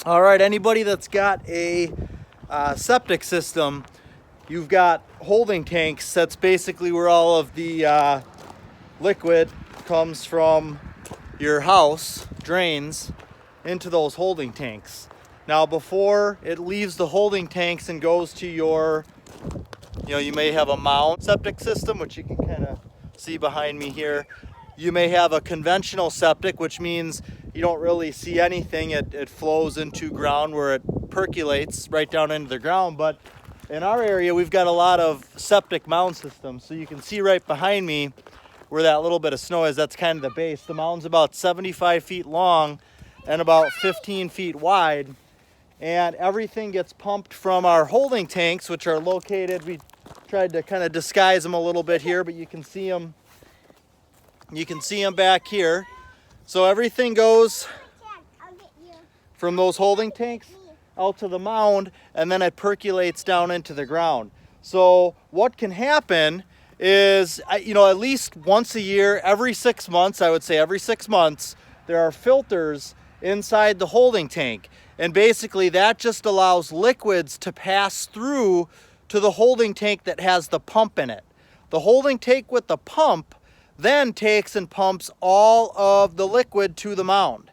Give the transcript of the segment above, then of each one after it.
All right, anybody that's got a septic system, you've got holding tanks. That's basically where all of the liquid comes from your house, drains into those holding tanks. Now, before it leaves the holding tanks and goes to your, you may have a mound septic system, which you can kind of see behind me here. You may have a conventional septic, which means you don't really see anything. It flows into ground where it percolates right down into the ground. But in our area, we've got a lot of septic mound systems. So you can see right behind me where that little bit of snow is. That's kind of the base. The mound's about 75 feet long and about 15 feet wide. And everything gets pumped from our holding tanks, which are located, we tried to kind of disguise them a little bit here, but you can see them. You can see them back here. So everything goes from those holding tanks out to the mound, and then it percolates down into the ground. So what can happen is, at least once a year, every 6 months, I would say every 6 months, there are filters inside the holding tank. And basically that just allows liquids to pass through to the holding tank that has the pump in it. The holding tank with the pump then takes and pumps all of the liquid to the mound.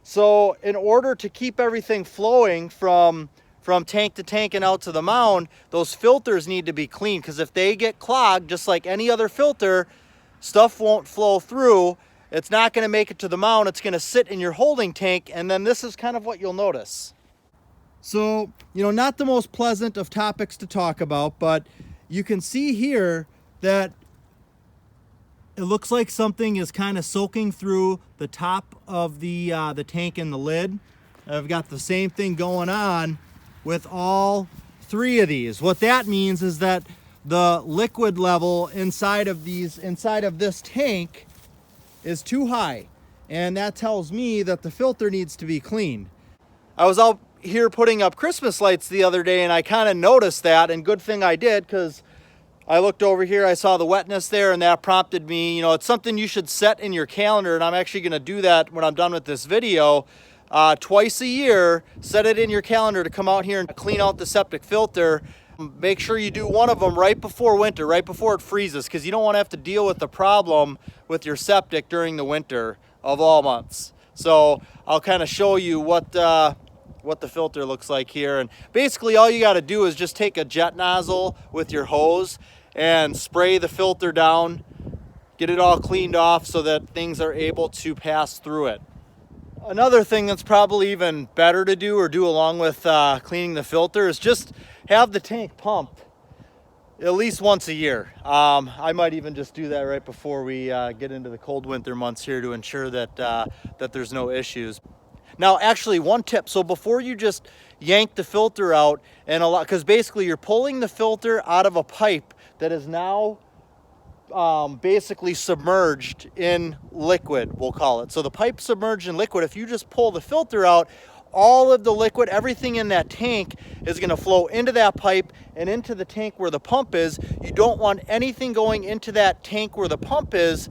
So in order to keep everything flowing from tank to tank and out to the mound, those filters need to be clean, because if they get clogged, just like any other filter, stuff won't flow through. It's not going to make it to the mound. It's going to sit in your holding tank, and then this is kind of what you'll notice. So, not the most pleasant of topics to talk about, but you can see here that it looks like something is kind of soaking through the top of the tank and the lid. I've got the same thing going on with all three of these. What that means is that the liquid level inside of this tank is too high, and that tells me that the filter needs to be cleaned. I was out here putting up Christmas lights the other day, and I kind of noticed that, and good thing I did, because I looked over here, I saw the wetness there, and that prompted me, it's something you should set in your calendar, and I'm actually going to do that when I'm done with this video. Twice a year, set it in your calendar to come out here and clean out the septic filter. Make sure you do one of them right before winter, right before it freezes, because you don't want to have to deal with the problem with your septic during the winter of all months. So I'll kind of show you what the filter looks like here. And basically all you got to do is just take a jet nozzle with your hose and spray the filter down, get it all cleaned off so that things are able to pass through it. Another thing that's probably even better to do, or do along with cleaning the filter, is just have the tank pumped at least once a year. I might even just do that right before we get into the cold winter months here to ensure that that there's no issues. Now, actually, one tip. So before you just yank the filter out, because basically you're pulling the filter out of a pipe that is now basically submerged in liquid, we'll call it. So the pipe's submerged in liquid. If you just pull the filter out, all of the liquid, everything in that tank is going to flow into that pipe and into the tank where the pump is. You don't want anything going into that tank where the pump is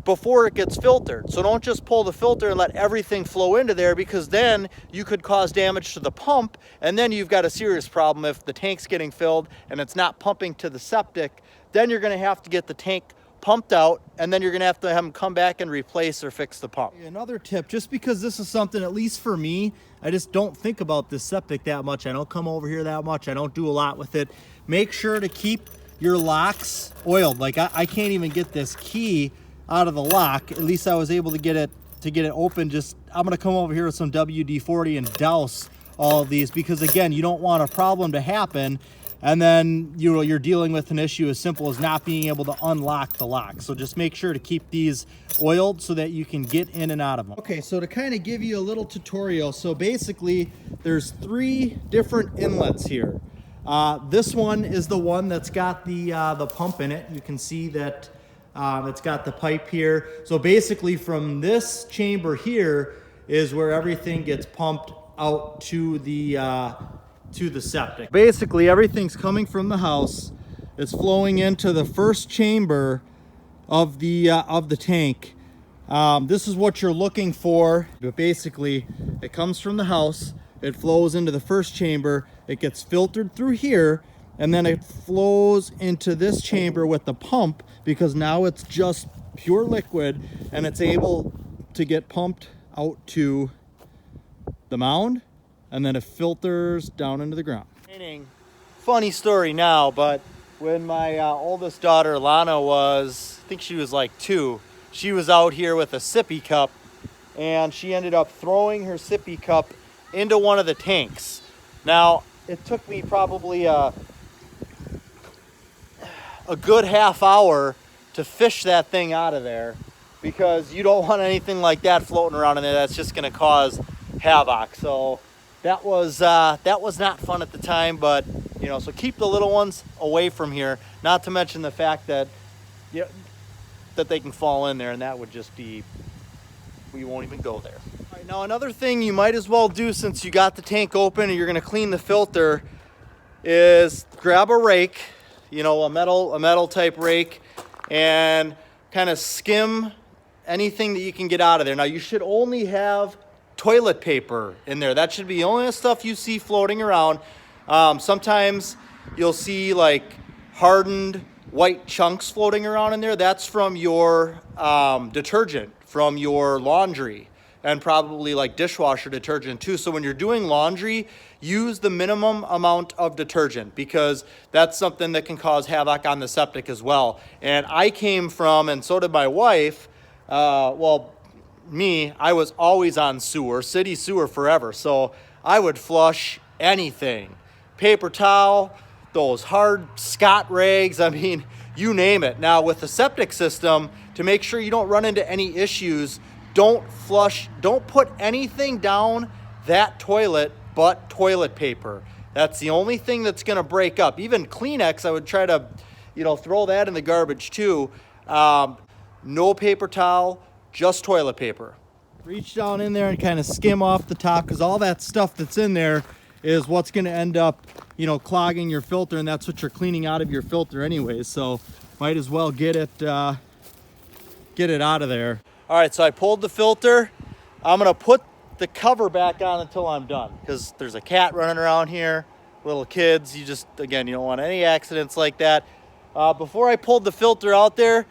before it gets filtered. So don't just pull the filter and let everything flow into there, because then you could cause damage to the pump, and then you've got a serious problem if the tank's getting filled and it's not pumping to the septic. Then you're going to have to get the tank pumped out, and then you're going to have them come back and replace or fix the pump. Another tip, just because this is something, at least for me, I just don't think about this septic that much. I don't come over here that much. I don't do a lot with it. Make sure to keep your locks oiled. Like I can't even get this key out of the lock. At least I was able to get it open. I'm going to come over here with some WD-40 and douse all of these, because again, you don't want a problem to happen and then you're dealing with an issue as simple as not being able to unlock the lock. So just make sure to keep these oiled so that you can get in and out of them. Okay, so to kind of give you a little tutorial, so basically there's 3 different inlets here. This one is the one that's got the pump in it. You can see that it's got the pipe here. So basically from this chamber here is where everything gets pumped out to the septic. Basically everything's coming from the house. It's flowing into the first chamber of the tank. This is what you're looking for, but basically it comes from the house, it flows into the first chamber, it gets filtered through here, and then it flows into this chamber with the pump, because now it's just pure liquid and it's able to get pumped out to the mound, and then it filters down into the ground. Funny story now, but when my oldest daughter Lana was, I think she was like 2, she was out here with a sippy cup, and she ended up throwing her sippy cup into one of the tanks. Now, it took me probably a good half hour to fish that thing out of there, because you don't want anything like that floating around in there. That's just going to cause havoc. So that was not fun at the time, but you know, so keep the little ones away from here. Not to mention the fact that that they can fall in there, and that would just be, we won't even go there. All right, now another thing you might as well do, since you got the tank open and you're going to clean the filter, is grab a rake, you know, a metal type rake, and kind of skim anything that you can get out of there. Now, you should only have toilet paper in there. That should be the only stuff you see floating around. Sometimes you'll see like hardened white chunks floating around in there. That's from your detergent, from your laundry, and probably like dishwasher detergent too. So when you're doing laundry, use the minimum amount of detergent, because that's something that can cause havoc on the septic as well. And I came from, and so did my wife, well, me, I was always on sewer, city sewer forever. So I would flush anything, paper towel, those hard Scott rags, I mean, you name it. Now with the septic system, to make sure you don't run into any issues, don't put anything down that toilet but toilet paper. That's the only thing that's gonna break up. Even Kleenex, I would try to, you know, throw that in the garbage too. No paper towel, just toilet paper. Reach down in there and kind of skim off the top, because all that stuff that's in there is what's going to end up, you know, clogging your filter, and that's what you're cleaning out of your filter anyways. So might as well get it out of there. All right, so I pulled the filter. I'm going to put the cover back on until I'm done, because there's a cat running around here, little kids. You just, again, you don't want any accidents like that. Before I pulled the filter out there,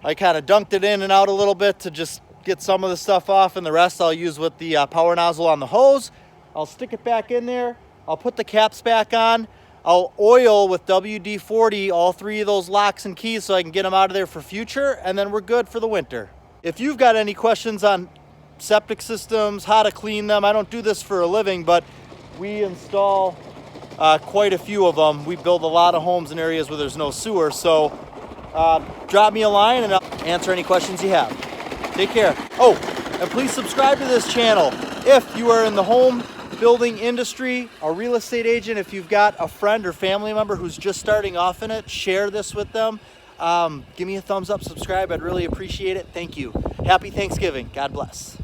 I kind of dunked it in and out a little bit to just get some of the stuff off, and the rest I'll use with the power nozzle on the hose. I'll stick it back in there. I'll put the caps back on. I'll oil with WD-40 all 3 of those locks and keys so I can get them out of there for future, and then we're good for the winter. If you've got any questions on septic systems, how to clean them, I don't do this for a living, but we install quite a few of them. We build a lot of homes in areas where there's no sewer, so drop me a line and I'll answer any questions you have. Take care. Oh, and please subscribe to this channel. If you are in the home building industry, a real estate agent, if you've got a friend or family member who's just starting off in it, share this with them. Give me a thumbs up, subscribe. I'd really appreciate it. Thank you. Happy Thanksgiving. God bless.